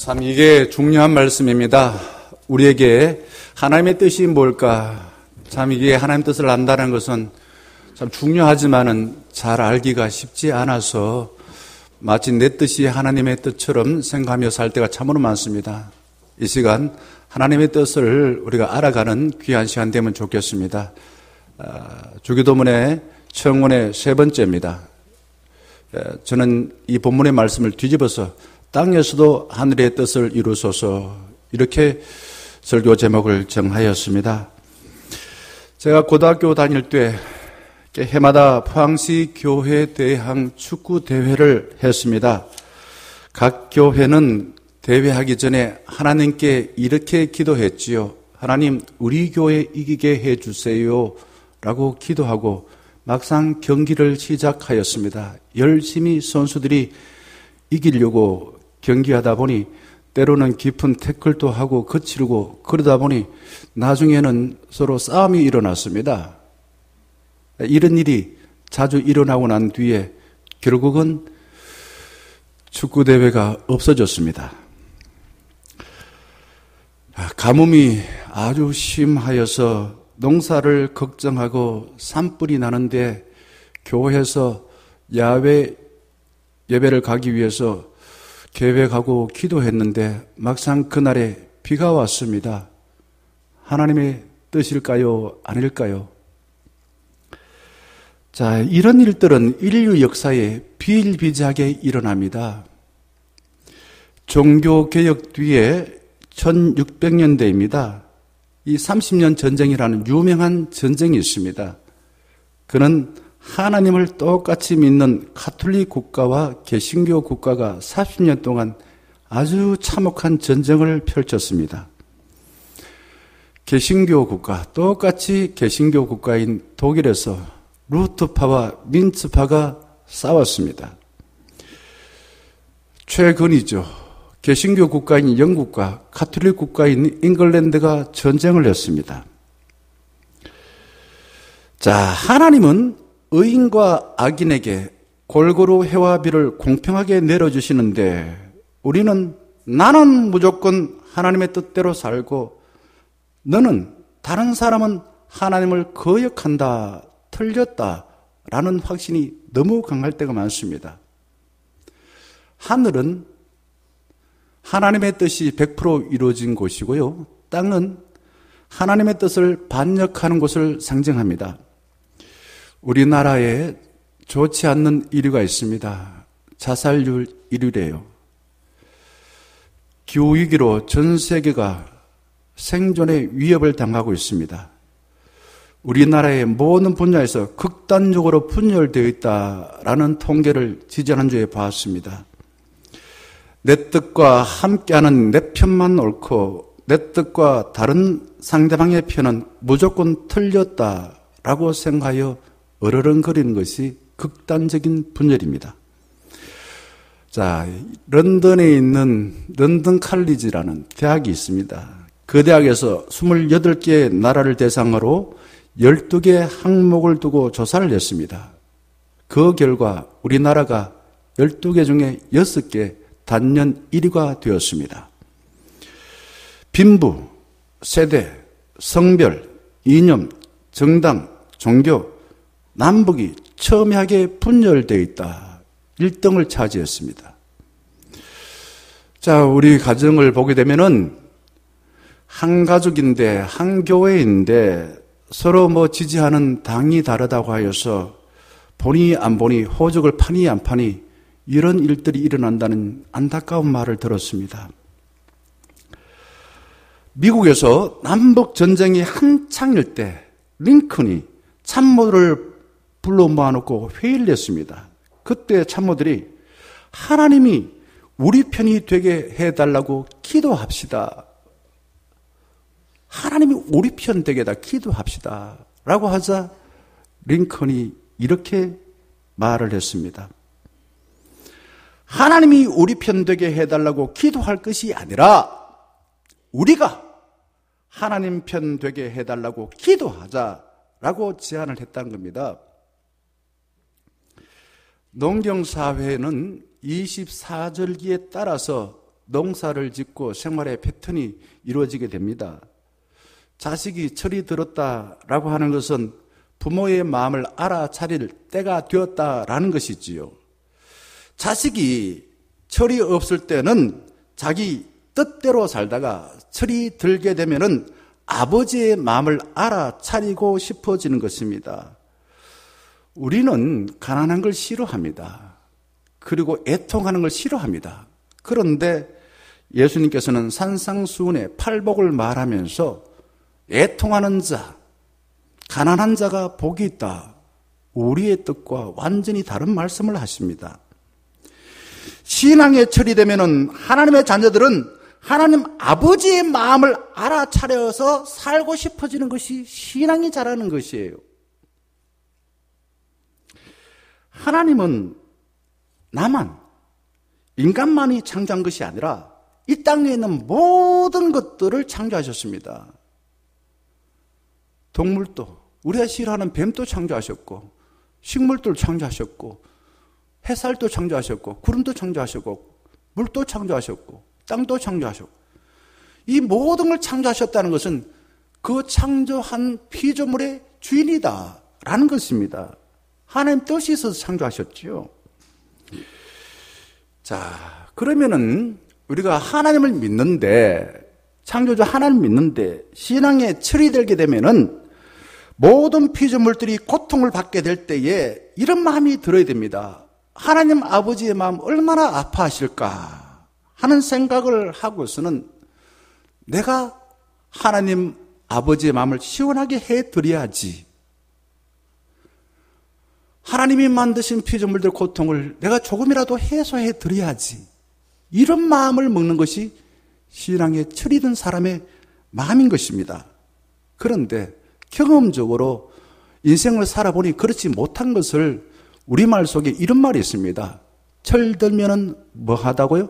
참 이게 중요한 말씀입니다. 우리에게 하나님의 뜻이 뭘까? 참 이게 하나님 뜻을 안다는 것은 참 중요하지만은 잘 알기가 쉽지 않아서 마치 내 뜻이 하나님의 뜻처럼 생각하며 살 때가 참으로 많습니다. 이 시간 하나님의 뜻을 우리가 알아가는 귀한 시간 되면 좋겠습니다. 주기도문의 청원의 세 번째입니다. 저는 이 본문의 말씀을 뒤집어서 땅에서도 하늘의 뜻을 이루소서 이렇게 설교 제목을 정하였습니다. 제가 고등학교 다닐 때 해마다 포항시 교회 대항 축구 대회를 했습니다. 각 교회는 대회하기 전에 하나님께 이렇게 기도했지요. 하나님, 우리 교회 이기게 해주세요 라고 기도하고 막상 경기를 시작하였습니다. 열심히 선수들이 이기려고 경기하다 보니 때로는 깊은 태클도 하고 거칠고 그러다 보니 나중에는 서로 싸움이 일어났습니다. 이런 일이 자주 일어나고 난 뒤에 결국은 축구대회가 없어졌습니다. 가뭄이 아주 심하여서 농사를 걱정하고 산불이 나는데 교회에서 야외 예배를 가기 위해서 계획하고 기도했는데 막상 그날에 비가 왔습니다. 하나님의 뜻일까요? 아닐까요? 자, 이런 일들은 인류 역사에 비일비재하게 일어납니다. 종교개혁 뒤에 1600년대입니다. 이 30년 전쟁이라는 유명한 전쟁이 있습니다. 그는 하나님을 똑같이 믿는 가톨릭 국가와 개신교 국가가 40년 동안 아주 참혹한 전쟁을 펼쳤습니다. 개신교 국가, 똑같이 개신교 국가인 독일에서 루트파와 민츠파가 싸웠습니다. 최근이죠. 개신교 국가인 영국과 가톨릭 국가인 잉글랜드가 전쟁을 했습니다. 자, 하나님은 의인과 악인에게 골고루 해와 비를 공평하게 내려주시는데 우리는 나는 무조건 하나님의 뜻대로 살고 너는 다른 사람은 하나님을 거역한다, 틀렸다 라는 확신이 너무 강할 때가 많습니다. 하늘은 하나님의 뜻이 100% 이루어진 곳이고요. 땅은 하나님의 뜻을 반역하는 곳을 상징합니다. 우리나라에 좋지 않는 이유가 있습니다. 자살률 1위래요. 기후위기로 전 세계가 생존의 위협을 당하고 있습니다. 우리나라의 모든 분야에서 극단적으로 분열되어 있다라는 통계를 지지난주에 봤습니다. 내 뜻과 함께하는 내 편만 옳고 내 뜻과 다른 상대방의 편은 무조건 틀렸다라고 생각하여 어르렁거리는 것이 극단적인 분열입니다. 자, 런던에 있는 런던 칼리지라는 대학이 있습니다. 그 대학에서 28개의 나라를 대상으로 12개 항목을 두고 조사를 했습니다. 그 결과 우리나라가 12개 중에 6개 단연 1위가 되었습니다. 빈부, 세대, 성별, 이념, 정당, 종교, 남북이 첨예하게 분열되어 있다. 1등을 차지했습니다. 자, 우리 가정을 보게 되면은 한 가족인데 한 교회인데 서로 지지하는 당이 다르다고 하여서 보니 안 보니 호적을 파니 안 파니 이런 일들이 일어난다는 안타까운 말을 들었습니다. 미국에서 남북 전쟁이 한창일 때 링컨이 참모들을 불러 모아놓고 회의를 했습니다. 그때 참모들이 하나님이 우리 편이 되게 해달라고 기도합시다. 하나님이 우리 편 되게 다 기도합시다. 라고 하자 링컨이 이렇게 말을 했습니다. 하나님이 우리 편 되게 해달라고 기도할 것이 아니라 우리가 하나님 편 되게 해달라고 기도하자라고 제안을 했다는 겁니다. 농경사회는 24절기에 따라서 농사를 짓고 생활의 패턴이 이루어지게 됩니다. 자식이 철이 들었다라고 하는 것은 부모의 마음을 알아차릴 때가 되었다라는 것이지요. 자식이 철이 없을 때는 자기 뜻대로 살다가 철이 들게 되면은 아버지의 마음을 알아차리고 싶어지는 것입니다. 우리는 가난한 걸 싫어합니다. 그리고 애통하는 걸 싫어합니다. 그런데 예수님께서는 산상수훈의 팔복을 말하면서 애통하는 자, 가난한 자가 복이 있다. 우리의 뜻과 완전히 다른 말씀을 하십니다. 신앙의 철이 되면은 하나님의 자녀들은 하나님 아버지의 마음을 알아차려서 살고 싶어지는 것이 신앙이 자라는 것이에요. 하나님은 나만, 인간만이 창조한 것이 아니라 이 땅에 있는 모든 것들을 창조하셨습니다. 동물도, 우리가 싫어하는 뱀도 창조하셨고, 식물도 창조하셨고, 햇살도 창조하셨고, 구름도 창조하셨고, 물도 창조하셨고, 땅도 창조하셨고, 이 모든 걸 창조하셨다는 것은 그 창조한 피조물의 주인이다라는 것입니다. 하나님 뜻이 있어서 창조하셨지요. 자, 그러면은 우리가 하나님을 믿는데, 창조주 하나님을 믿는데 신앙에 철이 들게 되면은 모든 피조물들이 고통을 받게 될 때에 이런 마음이 들어야 됩니다. 하나님 아버지의 마음 얼마나 아파하실까 하는 생각을 하고서는 내가 하나님 아버지의 마음을 시원하게 해드려야지. 하나님이 만드신 피조물들 고통을 내가 조금이라도 해소해 드려야지. 이런 마음을 먹는 것이 신앙에 철이 든 사람의 마음인 것입니다. 그런데 경험적으로 인생을 살아보니 그렇지 못한 것을 우리말 속에 이런 말이 있습니다. 철들면은 뭐 하다고요?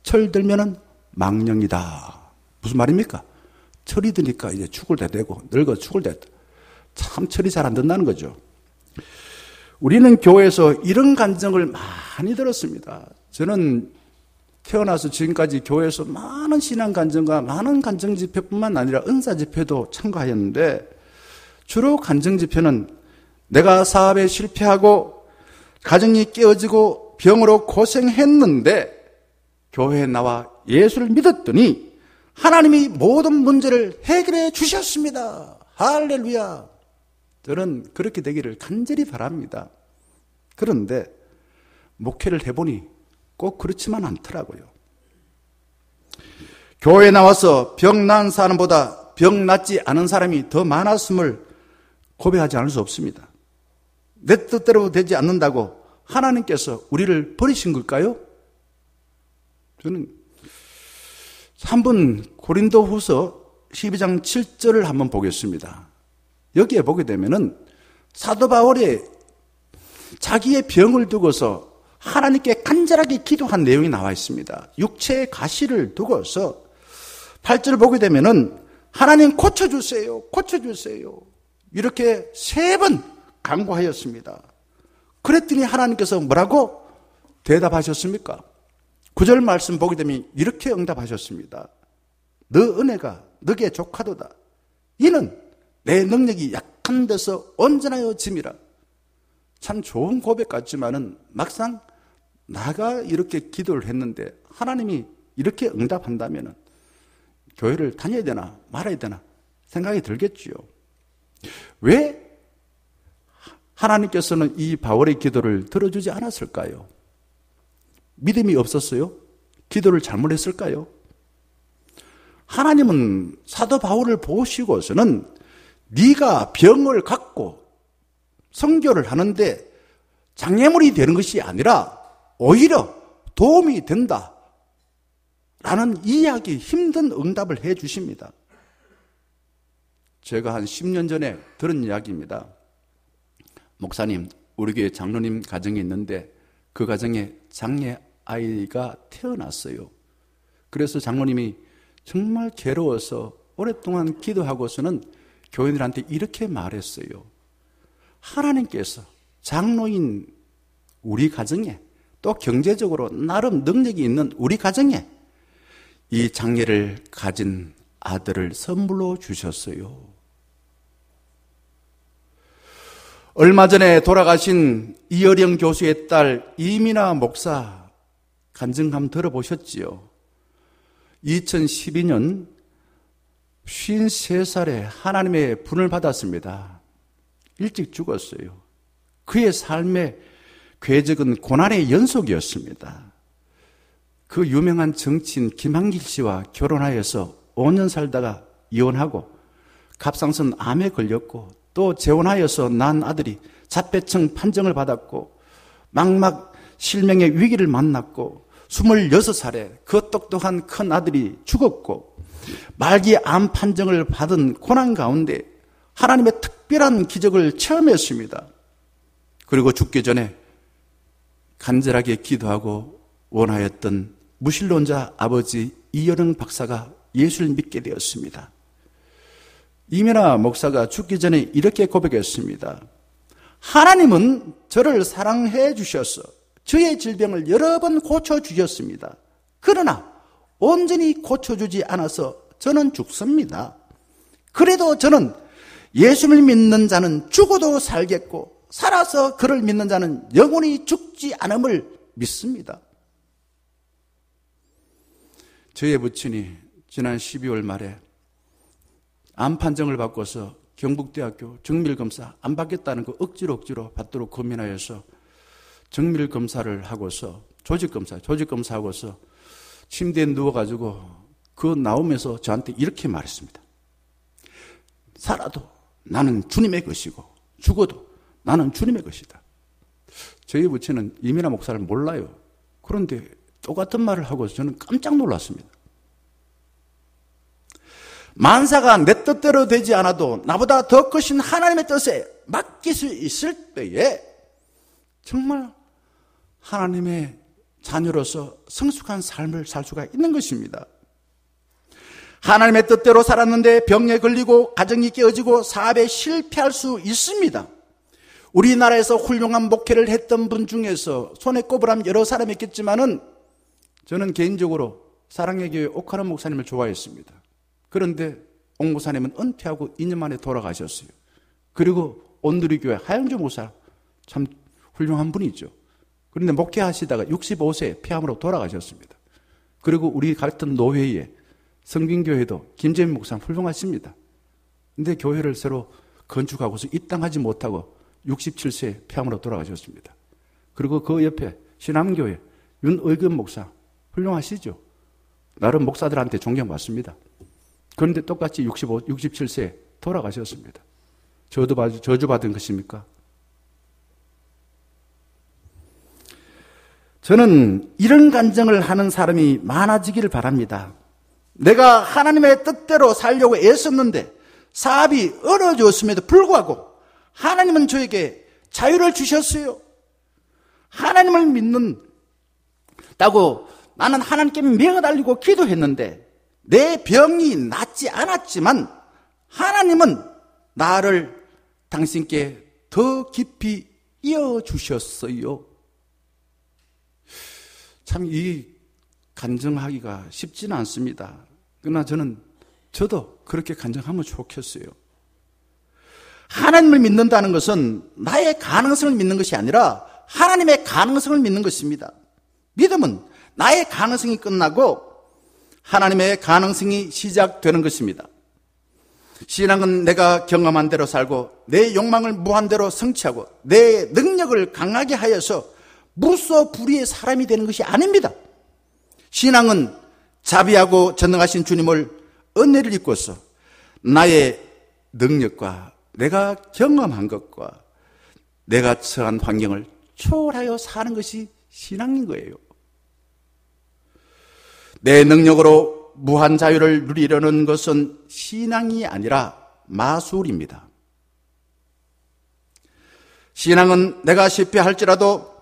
철들면은 망령이다. 무슨 말입니까? 철이 드니까 이제 죽을 때 되고 늙어 죽을 때 참 철이 잘 안 든다는 거죠. 우리는 교회에서 이런 간증을 많이 들었습니다. 저는 태어나서 지금까지 교회에서 많은 신앙 간증과 많은 간증 집회뿐만 아니라 은사 집회도 참가하였는데 주로 간증 집회는 내가 사업에 실패하고 가정이 깨어지고 병으로 고생했는데 교회에 나와 예수를 믿었더니 하나님이 모든 문제를 해결해 주셨습니다. 할렐루야. 저는 그렇게 되기를 간절히 바랍니다. 그런데 목회를 해보니 꼭 그렇지만 않더라고요. 교회에 나와서 병 난 사람보다 병 낫지 않은 사람이 더 많았음을 고백하지 않을 수 없습니다. 내 뜻대로 되지 않는다고 하나님께서 우리를 버리신 걸까요? 저는 한번 고린도후서 12장 7절을 한번 보겠습니다. 여기에 보게 되면은 사도 바울이 자기의 병을 두고서 하나님께 간절하게 기도한 내용이 나와 있습니다. 육체의 가시를 두고서 8절을 보게 되면은 하나님 고쳐주세요. 고쳐주세요. 이렇게 3번 간구하였습니다. 그랬더니 하나님께서 뭐라고 대답하셨습니까? 9절 말씀 보게 되면 이렇게 응답하셨습니다. 너 은혜가 너게 족하도다. 이는 내 능력이 약한 데서 온전하여 짐이라. 참 좋은 고백 같지만은 막상 나가 이렇게 기도를 했는데 하나님이 이렇게 응답한다면은 교회를 다녀야 되나 말아야 되나 생각이 들겠지요. 왜 하나님께서는 이 바울의 기도를 들어주지 않았을까요? 믿음이 없었어요? 기도를 잘못했을까요? 하나님은 사도 바울을 보시고서는 네가 병을 갖고 선교를 하는데 장애물이 되는 것이 아니라 오히려 도움이 된다 라는 이해하기 힘든 응답을 해 주십니다. 제가 한 10년 전에 들은 이야기입니다. 목사님, 우리 교회 장로님 가정이 있는데 그 가정에 장애 아이가 태어났어요. 그래서 장로님이 정말 괴로워서 오랫동안 기도하고서는 교인들한테 이렇게 말했어요. 하나님께서 장로인 우리 가정에 또 경제적으로 나름 능력이 있는 우리 가정에 이 장애를 가진 아들을 선물로 주셨어요. 얼마 전에 돌아가신 이어령 교수의 딸 이민아 목사 간증 한번 들어보셨지요? 2012년 53살에 하나님의 분을 받았습니다. 일찍 죽었어요. 그의 삶의 궤적은 고난의 연속이었습니다. 그 유명한 정치인 김한길 씨와 결혼하여서 5년 살다가 이혼하고 갑상선 암에 걸렸고 또 재혼하여서 낳은 아들이 자폐증 판정을 받았고 막막 실명의 위기를 만났고 26살에 그 똑똑한 큰 아들이 죽었고 말기 암 판정을 받은 고난 가운데 하나님의 특별한 기적을 체험했습니다. 그리고 죽기 전에 간절하게 기도하고 원하였던 무신론자 아버지 이여령 박사가 예수를 믿게 되었습니다. 이민아 목사가 죽기 전에 이렇게 고백했습니다. 하나님은 저를 사랑해 주셔서 저의 질병을 여러 번 고쳐주셨습니다. 그러나 온전히 고쳐주지 않아서 저는 죽습니다. 그래도 저는 예수를 믿는 자는 죽어도 살겠고 살아서 그를 믿는 자는 영원히 죽지 않음을 믿습니다. 저의 부친이 지난 12월 말에 암 판정을 받고서 경북대학교 정밀검사 안 받겠다는 거 억지로 받도록 고민하여서 정밀검사를 하고서 조직검사하고서 침대에 누워가지고 그 나오면서 저한테 이렇게 말했습니다. 살아도 나는 주님의 것이고 죽어도 나는 주님의 것이다. 저희 부친은 이민아 목사를 몰라요. 그런데 똑같은 말을 하고 저는 깜짝 놀랐습니다. 만사가 내 뜻대로 되지 않아도 나보다 더 크신 하나님의 뜻에 맡길 수 있을 때에 정말 하나님의 자녀로서 성숙한 삶을 살 수가 있는 것입니다. 하나님의 뜻대로 살았는데 병에 걸리고 가정이 깨어지고 사업에 실패할 수 있습니다. 우리나라에서 훌륭한 목회를 했던 분 중에서 손에 꼽으라면 여러 사람이 있겠지만은 저는 개인적으로 사랑의 교회 옥하람 목사님을 좋아했습니다. 그런데 옥 목사님은 은퇴하고 2년 만에 돌아가셨어요. 그리고 온누리교회 하영주 목사 참 훌륭한 분이죠. 그런데 목회하시다가 65세 폐암으로 돌아가셨습니다. 그리고 우리 같은 노회에 성빈교회도 김재민 목사 훌륭하십니다. 그런데 교회를 새로 건축하고서 입당하지 못하고 67세 폐암으로 돌아가셨습니다. 그리고 그 옆에 신암교회 윤의금 목사 훌륭하시죠. 나름 목사들한테 존경받습니다. 그런데 똑같이 67세 돌아가셨습니다. 저주받은 것입니까? 저는 이런 간증을 하는 사람이 많아지기를 바랍니다. 내가 하나님의 뜻대로 살려고 애썼는데 사업이 어려워졌음에도 불구하고 하나님은 저에게 자유를 주셨어요. 하나님을 믿는다고 나는 하나님께 명을 달리고 기도했는데 내 병이 낫지 않았지만 하나님은 나를 당신께 더 깊이 이어주셨어요. 참 이 간증하기가 쉽지는 않습니다. 그러나 저도 그렇게 간증하면 좋겠어요. 하나님을 믿는다는 것은 나의 가능성을 믿는 것이 아니라 하나님의 가능성을 믿는 것입니다. 믿음은 나의 가능성이 끝나고 하나님의 가능성이 시작되는 것입니다. 신앙은 내가 경험한 대로 살고 내 욕망을 무한대로 성취하고 내 능력을 강하게 하여서 무소불위의 사람이 되는 것이 아닙니다. 신앙은 자비하고 전능하신 주님을 은혜를 입고서 나의 능력과 내가 경험한 것과 내가 처한 환경을 초월하여 사는 것이 신앙인 거예요. 내 능력으로 무한 자유를 누리려는 것은 신앙이 아니라 마술입니다. 신앙은 내가 실패할지라도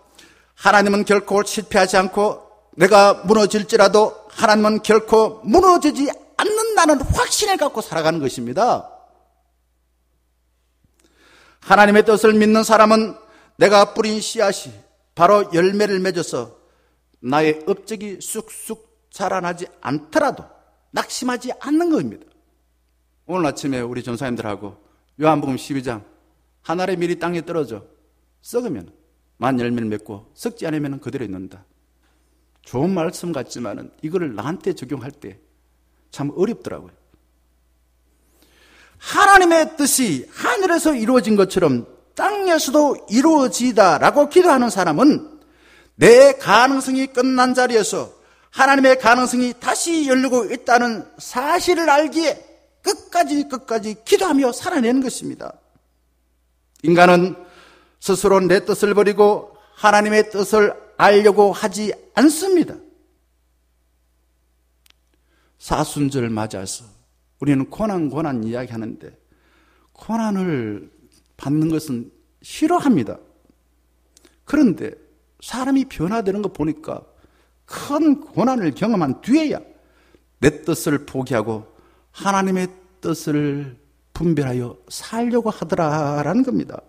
하나님은 결코 실패하지 않고 내가 무너질지라도 하나님은 결코 무너지지 않는다는 확신을 갖고 살아가는 것입니다. 하나님의 뜻을 믿는 사람은 내가 뿌린 씨앗이 바로 열매를 맺어서 나의 업적이 쑥쑥 자라나지 않더라도 낙심하지 않는 겁니다. 오늘 아침에 우리 전사님들하고 요한복음 12장 한 알의 밀이 땅에 떨어져 썩으면 만 열매를 맺고 썩지 않으면 그대로 있는다. 좋은 말씀 같지만은 이거를 나한테 적용할 때 참 어렵더라고요. 하나님의 뜻이 하늘에서 이루어진 것처럼 땅에서도 이루어지다라고 기도하는 사람은 내 가능성이 끝난 자리에서 하나님의 가능성이 다시 열리고 있다는 사실을 알기에 끝까지 기도하며 살아내는 것입니다. 인간은 스스로 내 뜻을 버리고 하나님의 뜻을 알려고 하지 않습니다. 사순절 맞아서 우리는 고난 이야기하는데 고난을 받는 것은 싫어합니다. 그런데 사람이 변화되는 거 보니까 큰 고난을 경험한 뒤에야 내 뜻을 포기하고 하나님의 뜻을 분별하여 살려고 하더라라는 겁니다.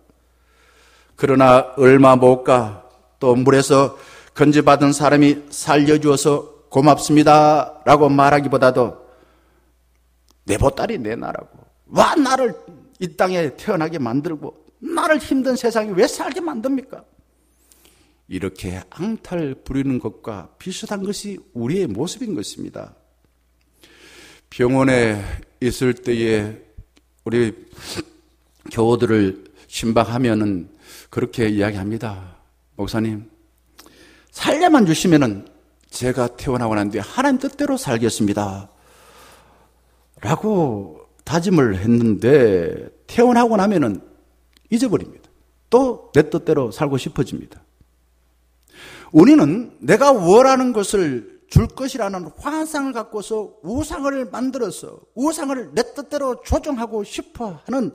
그러나 얼마 못 가 또 물에서 건져받은 사람이 살려주어서 고맙습니다 라고 말하기보다도 내 보따리 내놔라고, 와 나를 이 땅에 태어나게 만들고 나를 힘든 세상에 왜 살게 만듭니까? 이렇게 앙탈 부리는 것과 비슷한 것이 우리의 모습인 것입니다. 병원에 있을 때에 우리 교우들을 신방하면은 그렇게 이야기합니다. 목사님, 살려만 주시면은 제가 태어나고 난 뒤에 하나님 뜻대로 살겠습니다 라고 다짐을 했는데 태어나고 나면은 잊어버립니다. 또 내 뜻대로 살고 싶어집니다. 우리는 내가 원하는 것을 줄 것이라는 환상을 갖고서 우상을 만들어서 우상을 내 뜻대로 조정하고 싶어 하는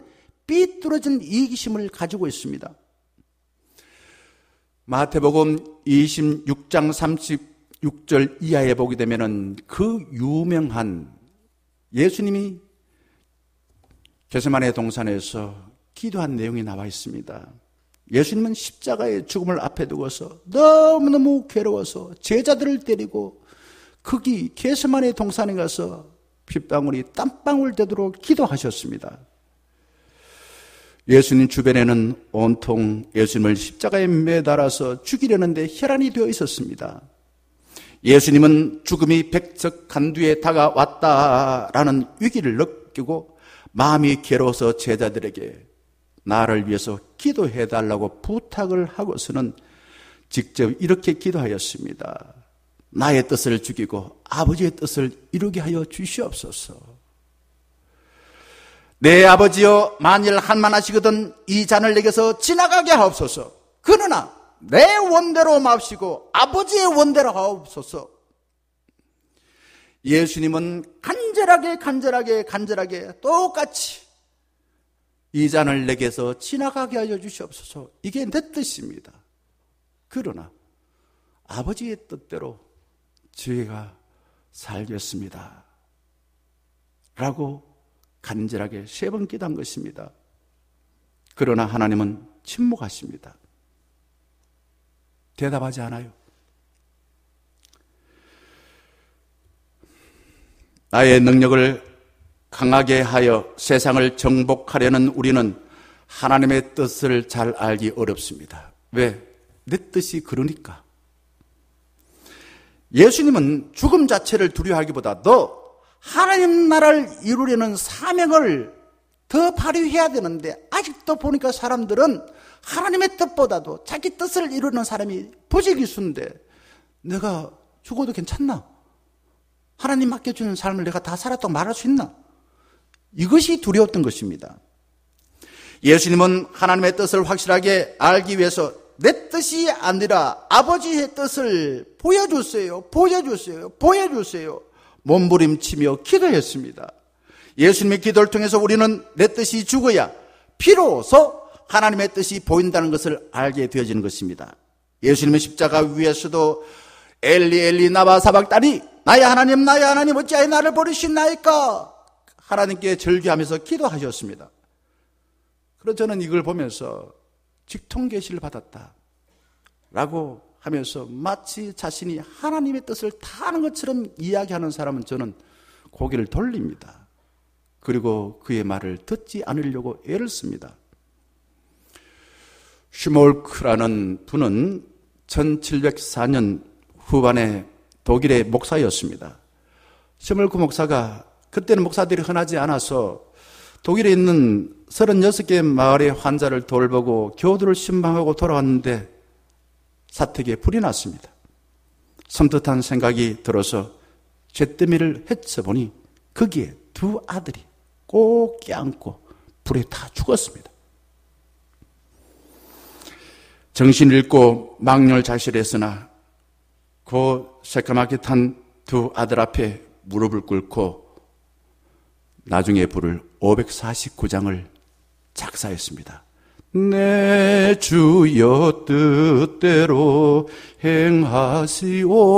삐뚤어진 이기심을 가지고 있습니다. 마태복음 26장 36절 이하에 보게 되면은 그 유명한 예수님이 겟세마네 동산에서 기도한 내용이 나와 있습니다. 예수님은 십자가의 죽음을 앞에 두고서 너무너무 괴로워서 제자들을 데리고 거기 겟세마네 동산에 가서 핏방울이 땀방울 되도록 기도하셨습니다. 예수님 주변에는 온통 예수님을 십자가에 매달아서 죽이려는데 혈안이 되어 있었습니다. 예수님은 죽음이 백척한 뒤에 다가왔다라는 위기를 느끼고 마음이 괴로워서 제자들에게 나를 위해서 기도해달라고 부탁을 하고서는 직접 이렇게 기도하였습니다. 나의 뜻을 죽이고 아버지의 뜻을 이루게 하여 주시옵소서. 내 아버지여, 만일 한만하시거든 이 잔을 내게서 지나가게 하옵소서. 그러나 내 원대로 마옵시고 아버지의 원대로 하옵소서. 예수님은 간절하게 똑같이 이 잔을 내게서 지나가게 하여 주시옵소서. 이게 내 뜻입니다. 그러나 아버지의 뜻대로 저희가 살겠습니다 라고 간절하게 3번 기도한 것입니다. 그러나 하나님은 침묵하십니다. 대답하지 않아요. 나의 능력을 강하게 하여 세상을 정복하려는 우리는 하나님의 뜻을 잘 알기 어렵습니다. 왜? 내 뜻이 그러니까. 예수님은 죽음 자체를 두려워하기보다도 하나님 나라를 이루려는 사명을 더 발휘해야 되는데 아직도 보니까 사람들은 하나님의 뜻보다도 자기 뜻을 이루는 사람이 부지기수인데 내가 죽어도 괜찮나? 하나님 맡겨주는 삶을 내가 다 살았다고 말할 수 있나? 이것이 두려웠던 것입니다. 예수님은 하나님의 뜻을 확실하게 알기 위해서 내 뜻이 아니라 아버지의 뜻을 보여주세요. 몸부림치며 기도했습니다. 예수님의 기도를 통해서 우리는 내 뜻이 죽어야 비로소 하나님의 뜻이 보인다는 것을 알게 되어지는 것입니다. 예수님의 십자가 위에서도 엘리 엘리 나바 사박다니, 나의 하나님 어찌하여 나를 버리시나이까 하나님께 절규하면서 기도하셨습니다. 그래서 저는 이걸 보면서 직통 계시를 받았다 라고 하면서 마치 자신이 하나님의 뜻을 다 아는 것처럼 이야기하는 사람은 저는 고개를 돌립니다. 그리고 그의 말을 듣지 않으려고 애를 씁니다. 슈몰크라는 분은 1704년 후반에 독일의 목사였습니다. 슈몰크 목사가 그때는 목사들이 흔하지 않아서 독일에 있는 36개 마을의 환자를 돌보고 교두를 신방하고 돌아왔는데 사택에 불이 났습니다. 섬뜩한 생각이 들어서 잿더미를 헤쳐보니 거기에 두 아들이 꼭 껴안고 불에 다 죽었습니다. 정신 잃고 망렬자실했으나 그 새까맣게 탄 두 아들 앞에 무릎을 꿇고 나중에 부를 549장을 작사했습니다. 내 주여 뜻대로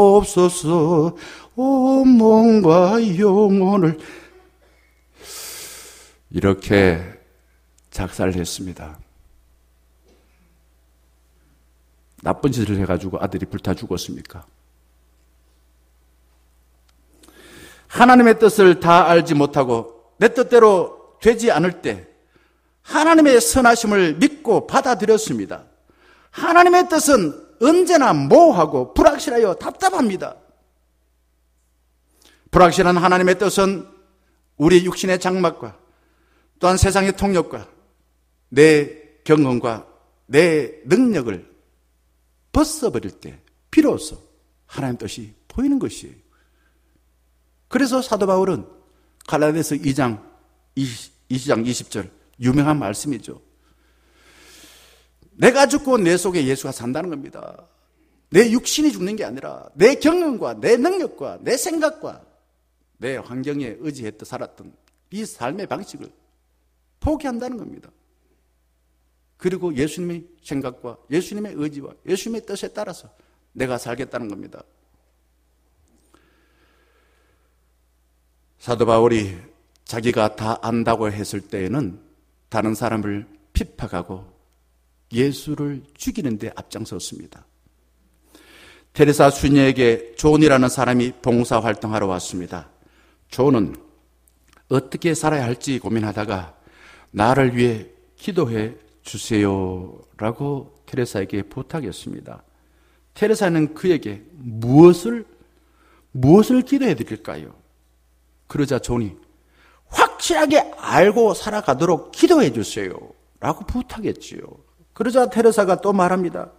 행하시옵소서 온 몸과 영혼을, 이렇게 작사를 했습니다. 나쁜 짓을 해가지고 아들이 불타 죽었습니까? 하나님의 뜻을 다 알지 못하고 내 뜻대로 되지 않을 때 하나님의 선하심을 믿고 받아들였습니다. 하나님의 뜻은 언제나 모호하고 불확실하여 답답합니다. 불확실한 하나님의 뜻은 우리 육신의 장막과 또한 세상의 통력과 내 경험과 내 능력을 벗어버릴 때 비로소 하나님 뜻이 보이는 것이에요. 그래서 사도 바울은 갈라디아서 2장 20절 유명한 말씀이죠. 내가 죽고 내 속에 예수가 산다는 겁니다. 내 육신이 죽는 게 아니라 내 경험과 내 능력과 내 생각과 내 환경에 의지했던 살았던 이 삶의 방식을 포기한다는 겁니다. 그리고 예수님의 생각과 예수님의 의지와 예수님의 뜻에 따라서 내가 살겠다는 겁니다. 사도 바울이 자기가 다 안다고 했을 때에는 다른 사람을 핍박하고 예수를 죽이는 데 앞장섰습니다. 테레사 수녀에게 존이라는 사람이 봉사활동하러 왔습니다. 존은 어떻게 살아야 할지 고민하다가 나를 위해 기도해 주세요 라고 테레사에게 부탁했습니다. 테레사는 그에게 무엇을 기도해 드릴까요? 그러자 존이 확실하게 알고 살아가도록 기도해 주세요 라고 부탁했지요. 그러자 테레사가 또 말합니다.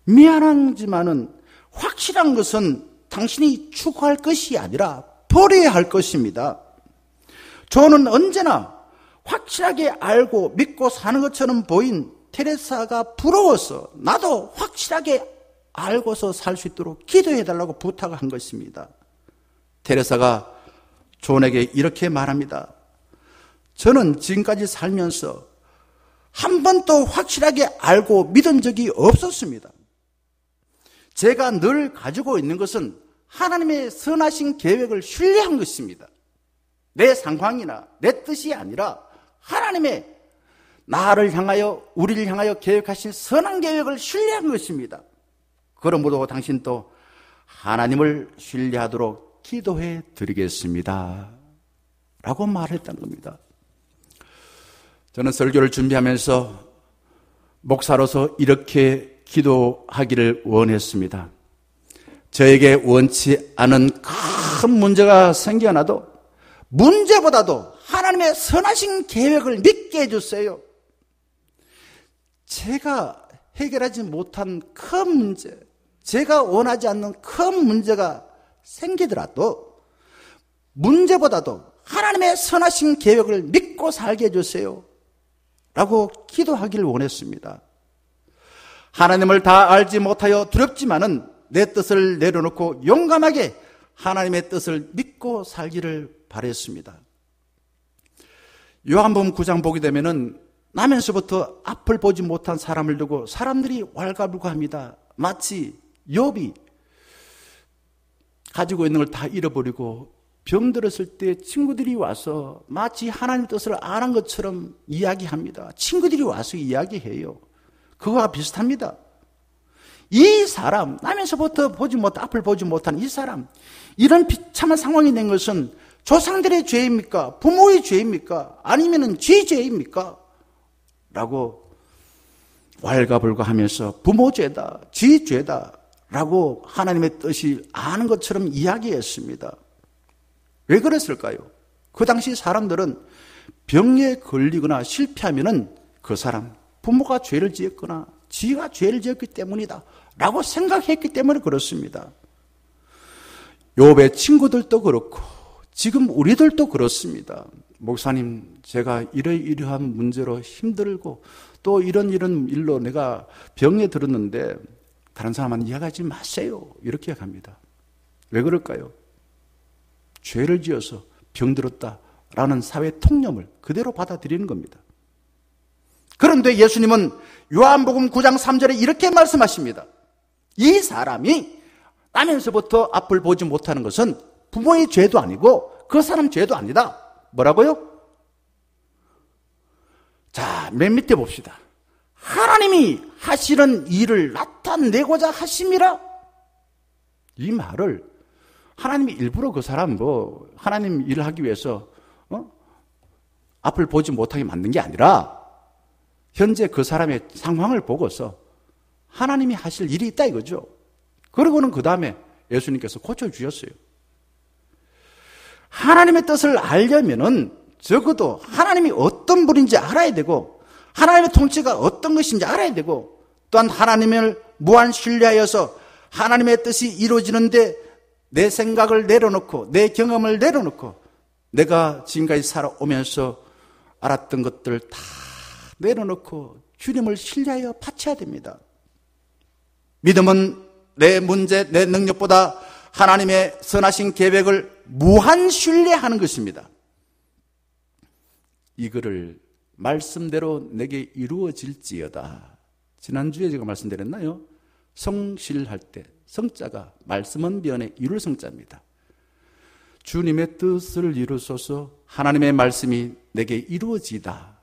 미안하지만은 확실한 것은 당신이 추구할 것이 아니라 버려야 할 것입니다. 존은 언제나 확실하게 알고 믿고 사는 것처럼 보인 테레사가 부러워서 나도 확실하게 알고서 살 수 있도록 기도해달라고 부탁을 한 것입니다. 테레사가 존에게 이렇게 말합니다. 저는 지금까지 살면서 한 번도 확실하게 알고 믿은 적이 없었습니다. 제가 늘 가지고 있는 것은 하나님의 선하신 계획을 신뢰한 것입니다. 내 상황이나 내 뜻이 아니라 하나님의 나를 향하여 우리를 향하여 계획하신 선한 계획을 신뢰한 것입니다. 그러므로 당신도 하나님을 신뢰하도록 기도해 드리겠습니다 라고 말했다는 겁니다. 저는 설교를 준비하면서 목사로서 이렇게 기도하기를 원했습니다. 저에게 원치 않은 큰 문제가 생겨나도 문제보다도 하나님의 선하신 계획을 믿게 해주세요. 제가 해결하지 못한 큰 문제, 제가 원하지 않는 큰 문제가 생기더라도 문제보다도 하나님의 선하신 계획을 믿고 살게 해주세요 라고 기도하기를 원했습니다. 하나님을 다 알지 못하여 두렵지만은 내 뜻을 내려놓고 용감하게 하나님의 뜻을 믿고 살기를 바랬습니다. 요한복음 9장 보게 되면은 나면서부터 앞을 보지 못한 사람을 두고 사람들이 왈가불가합니다. 마치 욥이 가지고 있는 걸 다 잃어버리고 병들었을 때 친구들이 와서 마치 하나님의 뜻을 아는 것처럼 이야기합니다. 친구들이 와서 이야기해요. 그거와 비슷합니다. 이 사람, 나면서부터 앞을 보지 못한 이 사람, 이런 비참한 상황이 된 것은 조상들의 죄입니까? 부모의 죄입니까? 아니면은 지 죄입니까? 라고 왈가불가하면서 부모 죄다, 지 죄다 라고 하나님의 뜻이 아는 것처럼 이야기했습니다. 왜 그랬을까요? 그 당시 사람들은 병에 걸리거나 실패하면은 그 사람, 부모가 죄를 지었거나 지가 죄를 지었기 때문이다 라고 생각했기 때문에 그렇습니다. 욥의 친구들도 그렇고 지금 우리들도 그렇습니다. 목사님, 제가 이러이러한 문제로 힘들고 또 이런 일로 내가 병에 들었는데 다른 사람한테 이야기하지 마세요. 이렇게 합니다. 왜 그럴까요? 죄를 지어서 병들었다라는 사회 통념을 그대로 받아들이는 겁니다. 그런데 예수님은 요한복음 9장 3절에 이렇게 말씀하십니다. 이 사람이 나면서부터 앞을 보지 못하는 것은 부모의 죄도 아니고 그 사람 죄도 아니다. 뭐라고요? 자, 맨 밑에 봅시다. 하나님이 하시는 일을 나타내고자 하심이라. 이 말을 하나님이 일부러 그 사람 하나님 일을 하기 위해서 앞을 보지 못하게 만든 게 아니라 현재 그 사람의 상황을 보고서 하나님이 하실 일이 있다 이거죠. 그러고는 그 다음에 예수님께서 고쳐주셨어요. 하나님의 뜻을 알려면은 적어도 하나님이 어떤 분인지 알아야 되고 하나님의 통치가 어떤 것인지 알아야 되고 또한 하나님을 무한 신뢰하여서 하나님의 뜻이 이루어지는데 내 생각을 내려놓고 내 경험을 내려놓고 내가 지금까지 살아오면서 알았던 것들 다 내려놓고 주님을 신뢰하여 바쳐야 됩니다. 믿음은 내 문제, 내 능력보다 하나님의 선하신 계획을 무한 신뢰하는 것입니다. 이거를 말씀대로 내게 이루어질지어다. 지난주에 제가 말씀드렸나요? 성실할 때 성자가 말씀은 변에 이룰 성자입니다. 주님의 뜻을 이루소서 하나님의 말씀이 내게 이루어지다.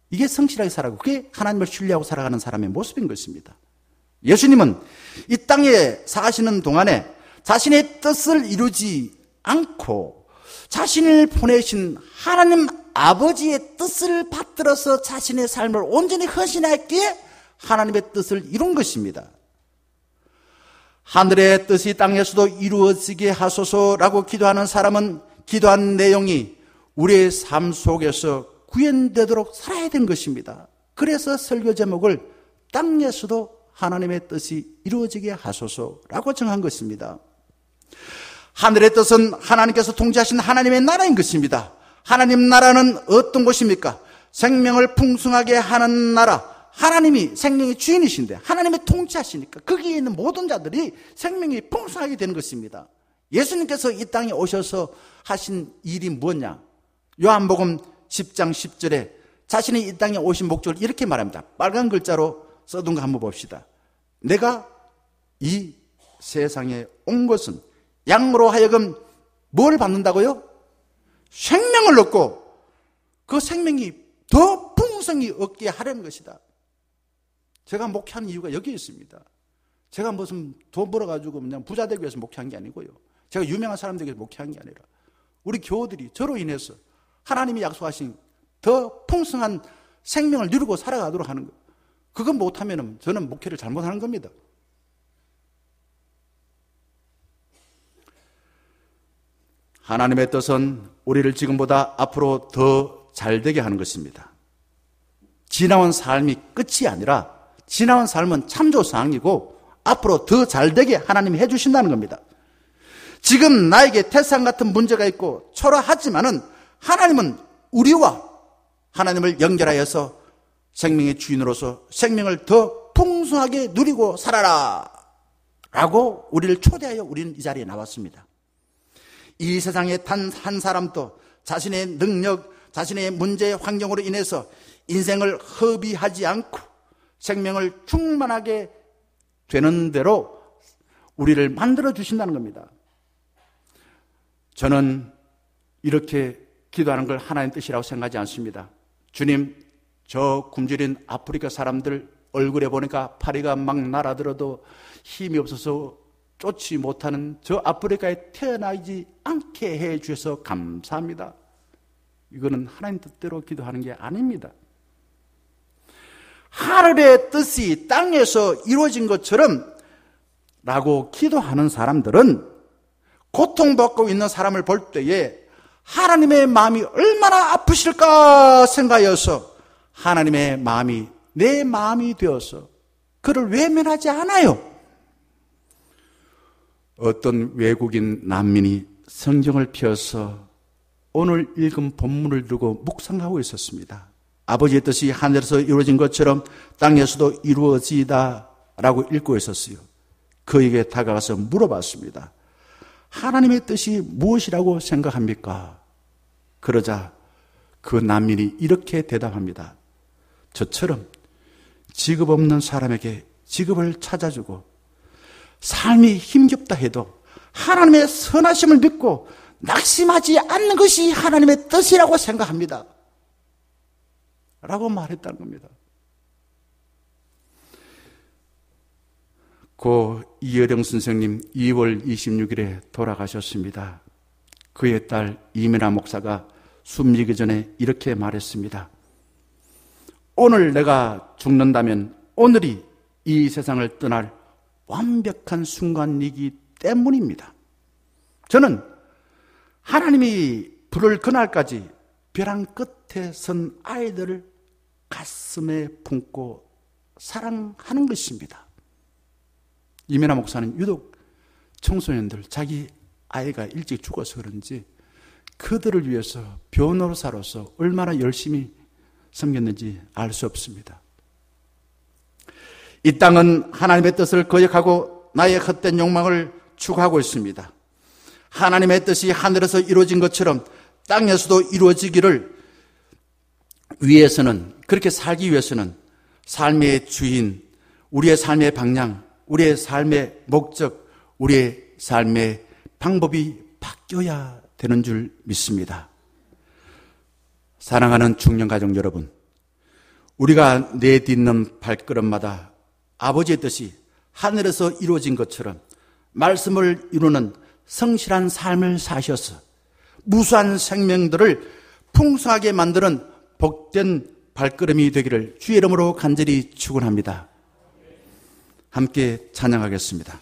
이게 성실하게 살아가고 그게 하나님을 신뢰하고 살아가는 사람의 모습인 것입니다. 예수님은 이 땅에 사시는 동안에 자신의 뜻을 이루지 않고 자신을 보내신 하나님 아버지의 뜻을 받들어서 자신의 삶을 온전히 헌신했기에 하나님의 뜻을 이룬 것입니다. 하늘의 뜻이 땅에서도 이루어지게 하소서라고 기도하는 사람은 기도한 내용이 우리의 삶 속에서 구현되도록 살아야 되는 것입니다. 그래서 설교 제목을 땅에서도 하나님의 뜻이 이루어지게 하소서라고 정한 것입니다. 하늘의 뜻은 하나님께서 통치하신 하나님의 나라인 것입니다. 하나님 나라는 어떤 곳입니까? 생명을 풍성하게 하는 나라. 하나님이 생명의 주인이신데 하나님의 통치하시니까 거기에 있는 모든 자들이 생명이 풍성하게 되는 것입니다. 예수님께서 이 땅에 오셔서 하신 일이 뭐냐? 요한복음 10장 10절에 자신이 이 땅에 오신 목적을 이렇게 말합니다. 빨간 글자로 써둔 거 한번 봅시다. 내가 이 세상에 온 것은 양으로 하여금 뭘 받는다고요? 생명을 얻고 그 생명이 더 풍성히 얻게 하려는 것이다. 제가 목회하는 이유가 여기에 있습니다. 제가 무슨 돈 벌어가지고 그냥 부자 되기 위해서 목회한 게 아니고요. 제가 유명한 사람 되기 위해서 목회한 게 아니라 우리 교우들이 저로 인해서 하나님이 약속하신 더 풍성한 생명을 누리고 살아가도록 하는 거예요. 그건 못하면 저는 목회를 잘못하는 겁니다. 하나님의 뜻은 우리를 지금보다 앞으로 더 잘되게 하는 것입니다. 지나온 삶이 끝이 아니라 지나온 삶은 참조사항이고 앞으로 더 잘되게 하나님이 해주신다는 겁니다. 지금 나에게 태산 같은 문제가 있고 초라하지만은 하나님은 우리와 하나님을 연결하여서 생명의 주인으로서 생명을 더 풍성하게 누리고 살아라 라고 우리를 초대하여 우리는 이 자리에 나왔습니다. 이 세상에 단 한 사람도 자신의 능력, 자신의 문제 환경으로 인해서 인생을 허비하지 않고 생명을 충만하게 되는 대로 우리를 만들어 주신다는 겁니다. 저는 이렇게 기도하는 걸 하나님 뜻이라고 생각하지 않습니다. 주님, 저 굶주린 아프리카 사람들 얼굴에 보니까 파리가 막 날아들어도 힘이 없어서 쫓지 못하는 저 아프리카에 태어나지 않게 해 주셔서 감사합니다. 이거는 하나님 뜻대로 기도하는 게 아닙니다. 하늘의 뜻이 땅에서 이루어진 것처럼 라고 기도하는 사람들은 고통받고 있는 사람을 볼 때에 하나님의 마음이 얼마나 아프실까 생각하여서 하나님의 마음이 내 마음이 되어서 그를 외면하지 않아요. 어떤 외국인 난민이 성경을 펴서 오늘 읽은 본문을 두고 묵상하고 있었습니다. 아버지의 뜻이 하늘에서 이루어진 것처럼 땅에서도 이루어지다 라고 읽고 있었어요. 그에게 다가가서 물어봤습니다. 하나님의 뜻이 무엇이라고 생각합니까? 그러자 그 난민이 이렇게 대답합니다. 저처럼 직업 없는 사람에게 직업을 찾아주고 삶이 힘겹다 해도 하나님의 선하심을 믿고 낙심하지 않는 것이 하나님의 뜻이라고 생각합니다. 라고 말했다는 겁니다. 고 이여령 선생님 2월 26일에 돌아가셨습니다. 그의 딸 이민아 목사가 숨지기 전에 이렇게 말했습니다. 오늘 내가 죽는다면 오늘이 이 세상을 떠날 완벽한 순간이기 때문입니다. 저는 하나님이 부를 그날까지 벼랑 끝에 선 아이들을 가슴에 품고 사랑하는 것입니다. 이민아 목사는 유독 청소년들, 자기 아이가 일찍 죽어서 그런지 그들을 위해서 변호사로서 얼마나 열심히 섬겼는지 알 수 없습니다. 이 땅은 하나님의 뜻을 거역하고 나의 헛된 욕망을 추구하고 있습니다. 하나님의 뜻이 하늘에서 이루어진 것처럼 땅에서도 이루어지기를 위해서는, 그렇게 살기 위해서는 삶의 주인, 우리의 삶의 방향, 우리의 삶의 목적, 우리의 삶의 방법이 바뀌어야 되는 줄 믿습니다. 사랑하는 중년가족 여러분, 우리가 내딛는 발걸음마다 아버지의 뜻이 하늘에서 이루어진 것처럼 말씀을 이루는 성실한 삶을 사셔서 무수한 생명들을 풍성하게 만드는 복된 발걸음이 되기를 주의 이름으로 간절히 축원합니다. 함께 찬양하겠습니다.